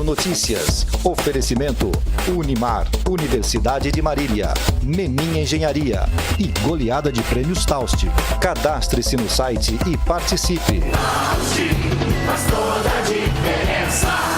Notícias. Oferecimento Unimar, Universidade de Marília, Menin Engenharia e goleada de prêmios Taust. Cadastre-se no site e participe. Faz toda a diferença.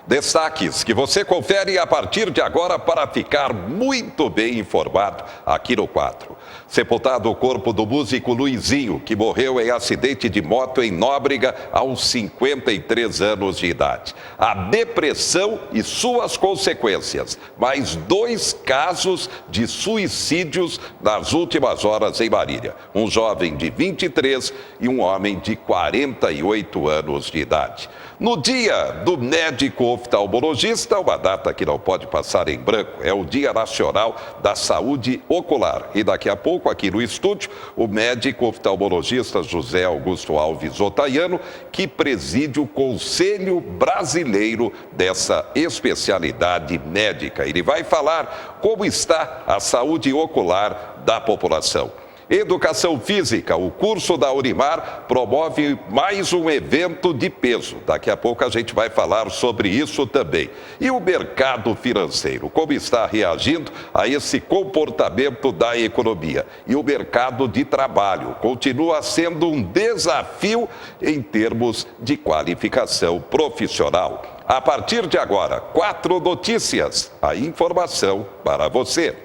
Destaques que você confere a partir de agora para ficar muito bem informado aqui no 4. Sepultado o corpo do músico Luizinho, que morreu em acidente de moto em Nóbrega aos 53 anos de idade. A depressão e suas consequências. Mais 2 casos de suicídios nas últimas horas em Marília. Um jovem de 23 e um homem de 48 anos de idade. No dia do médico oftalmologista, uma data que não pode passar em branco, é o Dia Nacional da Saúde Ocular. E daqui a pouco, aqui no estúdio, o médico oftalmologista José Augusto Alves Otaiano, que preside o Conselho Brasileiro dessa especialidade médica. Ele vai falar como está a saúde ocular da população. Educação Física, o curso da Unimar promove mais um evento de peso. Daqui a pouco a gente vai falar sobre isso também. E o mercado financeiro, como está reagindo a esse comportamento da economia? E o mercado de trabalho continua sendo um desafio em termos de qualificação profissional. A partir de agora, 4 notícias, a informação para você.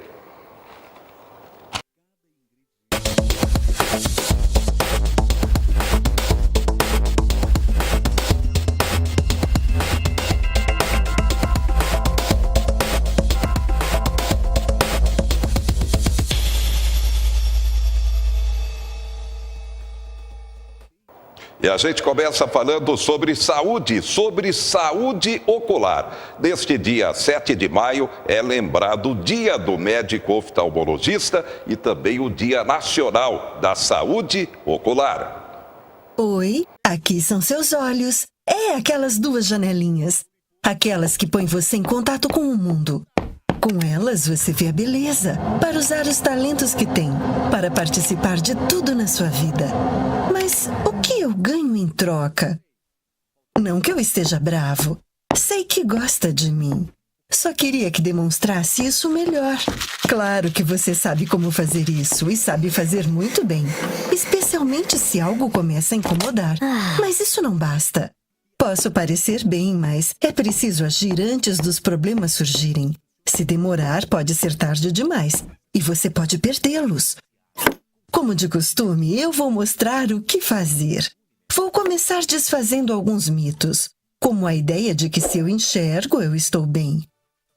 E a gente começa falando sobre saúde ocular. Neste dia 7 de maio é lembrado o Dia do Médico Oftalmologista e também o Dia Nacional da Saúde Ocular. Oi, aqui são seus olhos. Aquelas 2 janelinhas. Aquelas que põem você em contato com o mundo. Com elas você vê a beleza, para usar os talentos que tem, para participar de tudo na sua vida. Mas o que eu ganho em troca? Não que eu esteja bravo. Sei que gosta de mim. Só queria que demonstrasse isso melhor. Claro que você sabe como fazer isso e sabe fazer muito bem. Especialmente se algo começa a incomodar. Mas isso não basta. Posso parecer bem, mas é preciso agir antes dos problemas surgirem. Se demorar, pode ser tarde demais e você pode perdê-los. Como de costume, eu vou mostrar o que fazer. Vou começar desfazendo alguns mitos, como a ideia de que se eu enxergo, eu estou bem.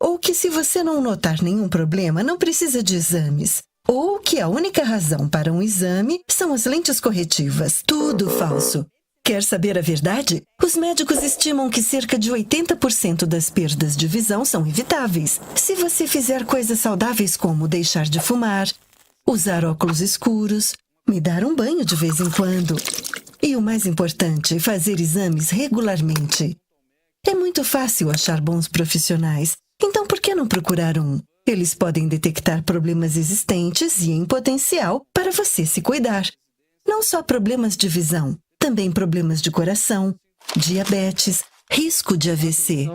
Ou que se você não notar nenhum problema, não precisa de exames. Ou que a única razão para um exame são as lentes corretivas. Tudo falso. Quer saber a verdade? Os médicos estimam que cerca de 80% das perdas de visão são evitáveis. Se você fizer coisas saudáveis como deixar de fumar, usar óculos escuros, me dar um banho de vez em quando. E o mais importante, fazer exames regularmente. É muito fácil achar bons profissionais, então por que não procurar um? Eles podem detectar problemas existentes e em potencial para você se cuidar. Não só problemas de visão, também problemas de coração, diabetes, risco de AVC.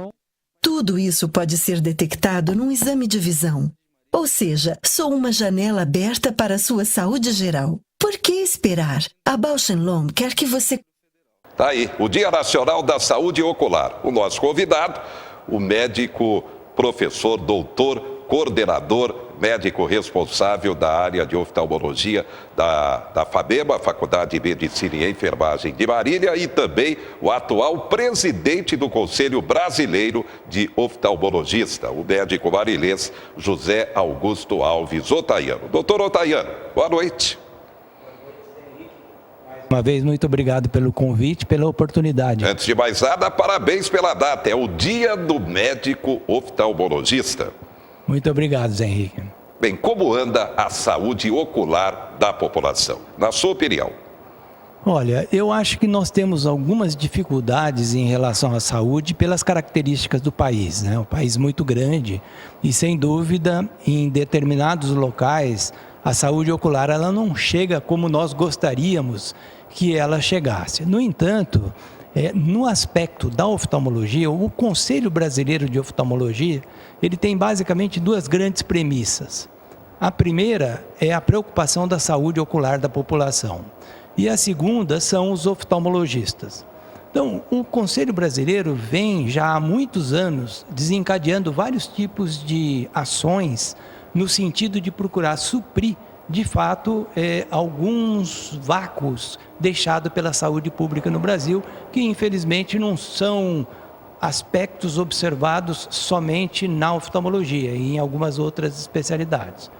Tudo isso pode ser detectado num exame de visão. Ou seja, sou uma janela aberta para a sua saúde geral. Por que esperar? A Bausch & Lomb quer que você... Tá aí, o Dia Nacional da Saúde Ocular. O nosso convidado, o médico, professor, doutor, coordenador, médico responsável da área de oftalmologia da FABEMA, Faculdade de Medicina e Enfermagem de Marília, e também o atual presidente do Conselho Brasileiro de Oftalmologista, o médico marilhense José Augusto Alves Otaiano. Doutor Otaiano, boa noite. Uma vez, muito obrigado pelo convite, pela oportunidade. Antes de mais nada, parabéns pela data. É o Dia do Médico Oftalmologista. Muito obrigado, Zé Henrique. Bem, como anda a saúde ocular da população, na sua opinião? Olha, eu acho que nós temos algumas dificuldades em relação à saúde pelas características do país, né? Um país muito grande e, sem dúvida, em determinados locais, a saúde ocular ela não chega como nós gostaríamos que ela chegasse. No entanto, No aspecto da oftalmologia, o Conselho Brasileiro de Oftalmologia, ele tem basicamente duas grandes premissas. A primeira é a preocupação da saúde ocular da população e a segunda são os oftalmologistas. Então, o Conselho Brasileiro vem já há muitos anos desencadeando vários tipos de ações no sentido de procurar suprir, de fato, alguns vácuos deixados pela saúde pública no Brasil, que infelizmente não são aspectos observados somente na oftalmologia e em algumas outras especialidades.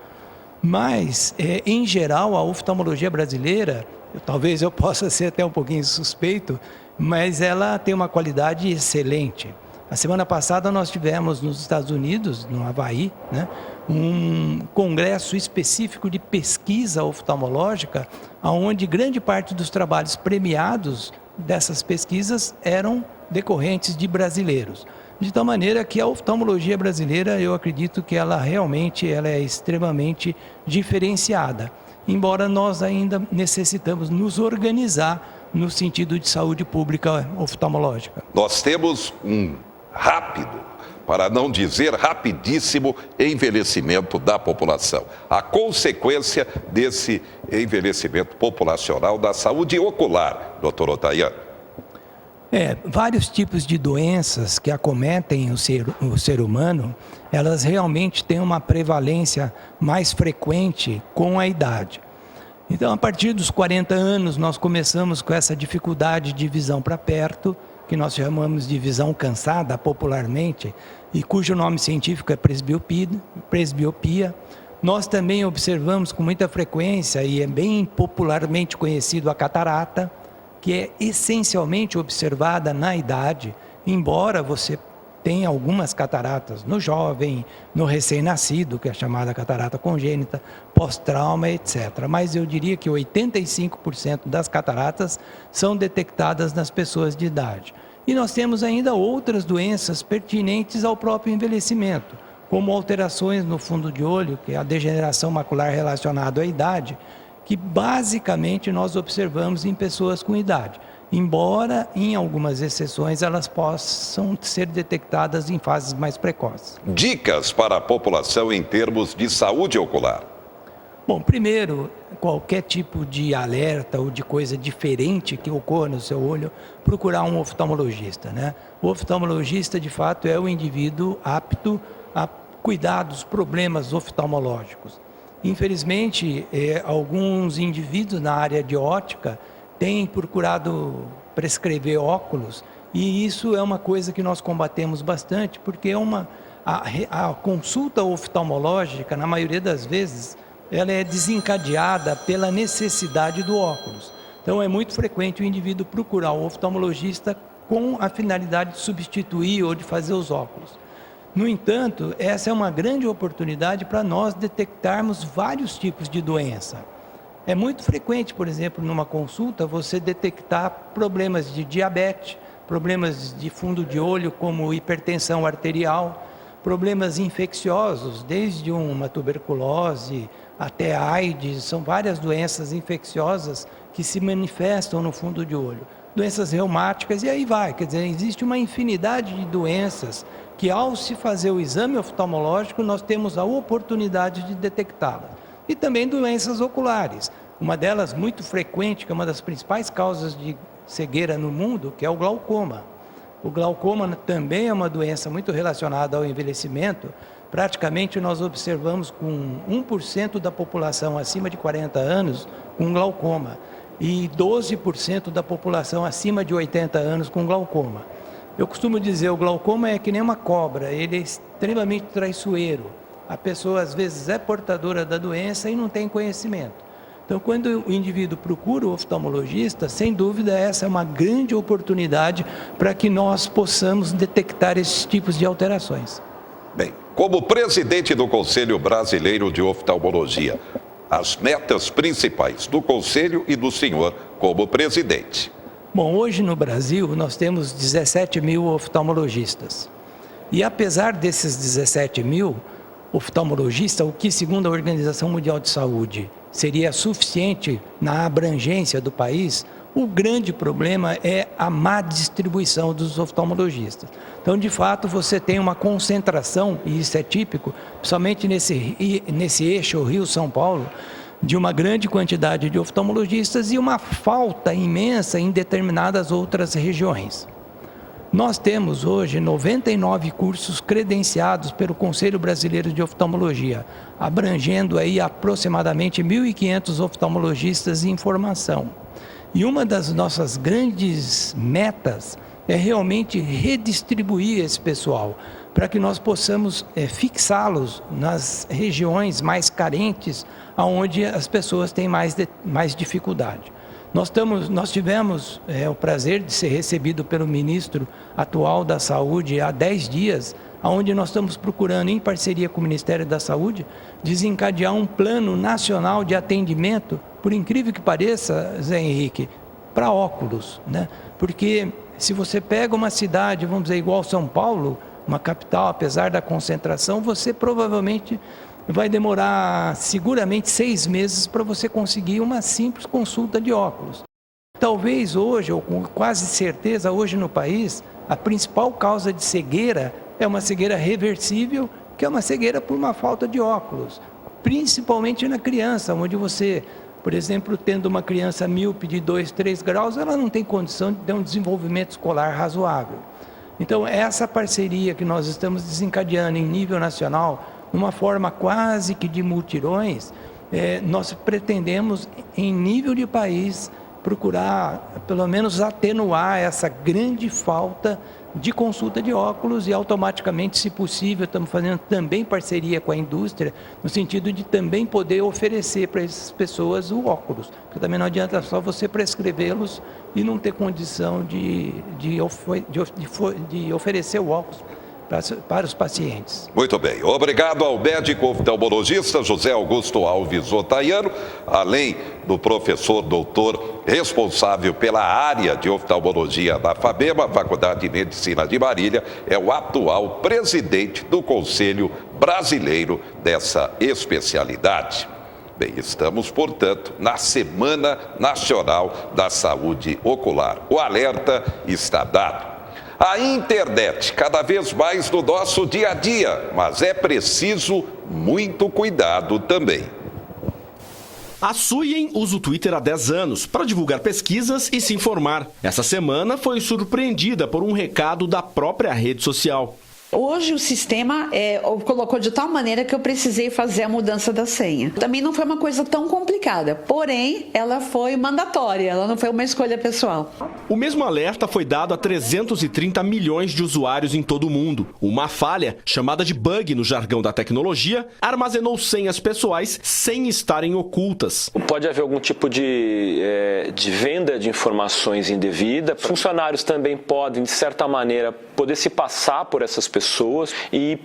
Mas, em geral, a oftalmologia brasileira, talvez eu possa ser até um pouquinho suspeito, mas ela tem uma qualidade excelente. A semana passada nós tivemos nos Estados Unidos, no Havaí, né, um congresso específico de pesquisa oftalmológica, onde grande parte dos trabalhos premiados dessas pesquisas eram decorrentes de brasileiros. De tal maneira que a oftalmologia brasileira, eu acredito que ela realmente é extremamente diferenciada. Embora nós ainda necessitamos nos organizar no sentido de saúde pública oftalmológica. Nós temos um rápido, para não dizer rapidíssimo, envelhecimento da população. A consequência desse envelhecimento populacional da saúde ocular, doutor Otaiano. Vários tipos de doenças que acometem o ser humano, elas realmente têm uma prevalência mais frequente com a idade. Então, a partir dos 40 anos, nós começamos com essa dificuldade de visão para perto, que nós chamamos de visão cansada popularmente, e cujo nome científico é presbiopia. Nós também observamos com muita frequência, e é bem popularmente conhecido, a catarata, que é essencialmente observada na idade, embora você tenha algumas cataratas no jovem, no recém-nascido, que é chamada catarata congênita, pós-trauma, etc. Mas eu diria que 85% das cataratas são detectadas nas pessoas de idade. E nós temos ainda outras doenças pertinentes ao próprio envelhecimento, como alterações no fundo de olho, que é a degeneração macular relacionada à idade, que basicamente nós observamos em pessoas com idade, embora em algumas exceções elas possam ser detectadas em fases mais precoces. Dicas para a população em termos de saúde ocular. Bom, primeiro, qualquer tipo de alerta ou de coisa diferente que ocorra no seu olho, procurar um oftalmologista, né? O oftalmologista, de fato, é o indivíduo apto a cuidar dos problemas oftalmológicos. Infelizmente, alguns indivíduos na área de ótica têm procurado prescrever óculos e isso é uma coisa que nós combatemos bastante, porque a consulta oftalmológica, na maioria das vezes, ela é desencadeada pela necessidade do óculos. Então, é muito frequente o indivíduo procurar o oftalmologista com a finalidade de substituir ou de fazer os óculos. No entanto, essa é uma grande oportunidade para nós detectarmos vários tipos de doença. É muito frequente, por exemplo, numa consulta, você detectar problemas de diabetes, problemas de fundo de olho, como hipertensão arterial, problemas infecciosos, desde uma tuberculose até a AIDS, são várias doenças infecciosas que se manifestam no fundo de olho. Doenças reumáticas e aí vai, quer dizer, existe uma infinidade de doenças que ao se fazer o exame oftalmológico nós temos a oportunidade de detectá-las. E também doenças oculares, uma delas muito frequente, que é uma das principais causas de cegueira no mundo, que é o glaucoma. O glaucoma também é uma doença muito relacionada ao envelhecimento. Praticamente nós observamos com 1% da população acima de 40 anos com glaucoma e 12% da população acima de 80 anos com glaucoma. Eu costumo dizer, o glaucoma é que nem uma cobra, ele é extremamente traiçoeiro. A pessoa às vezes é portadora da doença e não tem conhecimento. Então, quando o indivíduo procura o oftalmologista, sem dúvida essa é uma grande oportunidade para que nós possamos detectar esses tipos de alterações. Bem, como presidente do Conselho Brasileiro de Oftalmologia, as metas principais do Conselho e do senhor como presidente. Bom, hoje no Brasil nós temos 17 mil oftalmologistas. E apesar desses 17 mil oftalmologistas, o que segundo a Organização Mundial de Saúde seria suficiente na abrangência do país, O grande problema é a má distribuição dos oftalmologistas. Então, de fato, você tem uma concentração, e isso é típico, principalmente nesse eixo Rio-São Paulo, de uma grande quantidade de oftalmologistas e uma falta imensa em determinadas outras regiões. Nós temos hoje 99 cursos credenciados pelo Conselho Brasileiro de Oftalmologia, abrangendo aí aproximadamente 1.500 oftalmologistas em formação. E uma das nossas grandes metas é realmente redistribuir esse pessoal, para que nós possamos fixá-los nas regiões mais carentes, onde as pessoas têm mais dificuldade. Nós tivemos o prazer de ser recebido pelo ministro atual da Saúde há 10 dias, onde nós estamos procurando, em parceria com o Ministério da Saúde, desencadear um plano nacional de atendimento, por incrível que pareça, Zé Henrique, para óculos, né? Porque se você pega uma cidade, vamos dizer, igual São Paulo, uma capital, apesar da concentração, você provavelmente vai demorar seguramente 6 meses para você conseguir uma simples consulta de óculos. Talvez hoje, ou com quase certeza hoje no país, a principal causa de cegueira é uma cegueira reversível, que é uma cegueira por uma falta de óculos, principalmente na criança, onde você, por exemplo, tendo uma criança míope de 2, 3 graus, ela não tem condição de ter um desenvolvimento escolar razoável. Então, essa parceria que nós estamos desencadeando em nível nacional, numa forma quase que de multirões, nós pretendemos, em nível de país, procurar, pelo menos, atenuar essa grande falta de consulta de óculos e, automaticamente, se possível, estamos fazendo também parceria com a indústria, no sentido de também poder oferecer para essas pessoas o óculos, porque também não adianta só você prescrevê-los e não ter condição de oferecer o óculos para os pacientes. Muito bem. Obrigado ao médico oftalmologista José Augusto Alves Otaiano, além do professor doutor responsável pela área de oftalmologia da FABEMA, Faculdade de Medicina de Marília, é o atual presidente do Conselho Brasileiro dessa especialidade. Bem, estamos, portanto, na Semana Nacional da Saúde Ocular. O alerta está dado. A internet, cada vez mais no nosso dia a dia, mas é preciso muito cuidado também. A Suyen usa o Twitter há 10 anos para divulgar pesquisas e se informar. Essa semana foi surpreendida por um recado da própria rede social. Hoje o sistema colocou de tal maneira que eu precisei fazer a mudança da senha. Também não foi uma coisa tão complicada, porém ela foi mandatória, ela não foi uma escolha pessoal. O mesmo alerta foi dado a 330 milhões de usuários em todo o mundo. Uma falha, chamada de bug no jargão da tecnologia, armazenou senhas pessoais sem estarem ocultas. Pode haver algum tipo de venda de informações indevida. Funcionários também podem, de certa maneira, poder se passar por essas pessoas e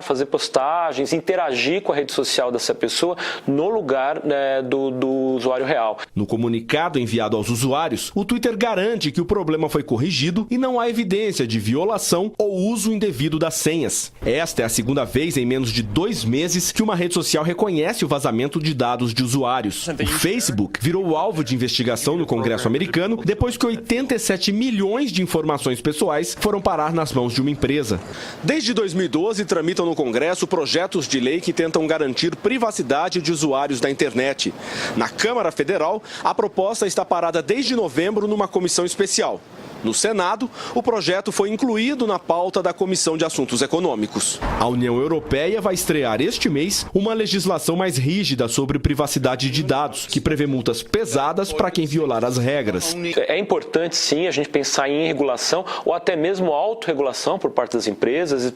fazer postagens, interagir com a rede social dessa pessoa no lugar do usuário real. No comunicado enviado aos usuários, o Twitter garante que o problema foi corrigido e não há evidência de violação ou uso indevido das senhas. Esta é a segunda vez em menos de 2 meses que uma rede social reconhece o vazamento de dados de usuários. O Facebook virou alvo de investigação no Congresso americano depois que 87 milhões de informações pessoais foram parar nas mãos de uma empresa. Desde 2012, tramitam no Congresso projetos de lei que tentam garantir privacidade de usuários da internet. Na Câmara Federal, a proposta está parada desde novembro numa comissão especial. No Senado, o projeto foi incluído na pauta da Comissão de Assuntos Econômicos. A União Europeia vai estrear este mês uma legislação mais rígida sobre privacidade de dados, que prevê multas pesadas para quem violar as regras. É importante, sim, a gente pensar em regulação ou até mesmo autorregulação por parte das empresas.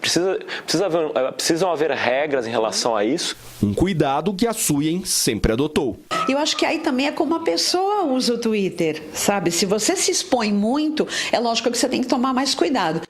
Precisam haver regras em relação a isso. Um cuidado que a Suyen sempre adotou. Eu acho que aí também é como a pessoa usa o Twitter, sabe? Se você se expõe muito, é lógico que você tem que tomar mais cuidado.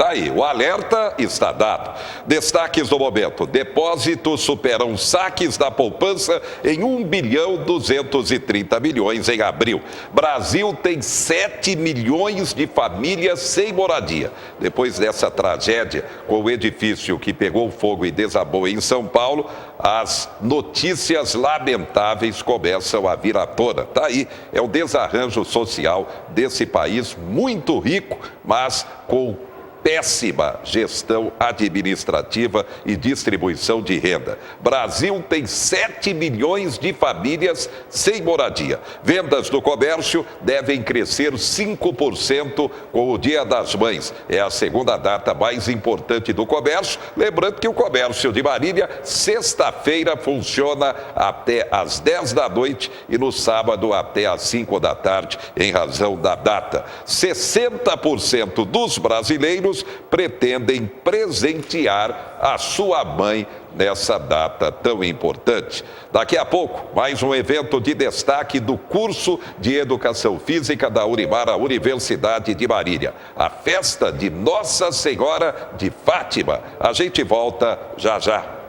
Tá aí, o alerta está dado. Destaques do momento: depósitos superam saques da poupança em 1,230 bilhões em abril. Brasil tem 7 milhões de famílias sem moradia. Depois dessa tragédia com o edifício que pegou fogo e desabou em São Paulo, as notícias lamentáveis começam a vir à tona. Tá aí, é o desarranjo social desse país muito rico, mas com péssima gestão administrativa e distribuição de renda. Brasil tem 7 milhões de famílias sem moradia. Vendas do comércio devem crescer 5% com o Dia das Mães. É a segunda data mais importante do comércio. Lembrando que o comércio de Marília, sexta-feira, funciona até às 10 da noite e no sábado até às 5 da tarde, em razão da data. 60% dos brasileiros pretendem presentear a sua mãe nessa data tão importante. Daqui a pouco, mais um evento de destaque do curso de Educação Física da Unimar, a Universidade de Marília. A festa de Nossa Senhora de Fátima. A gente volta já já.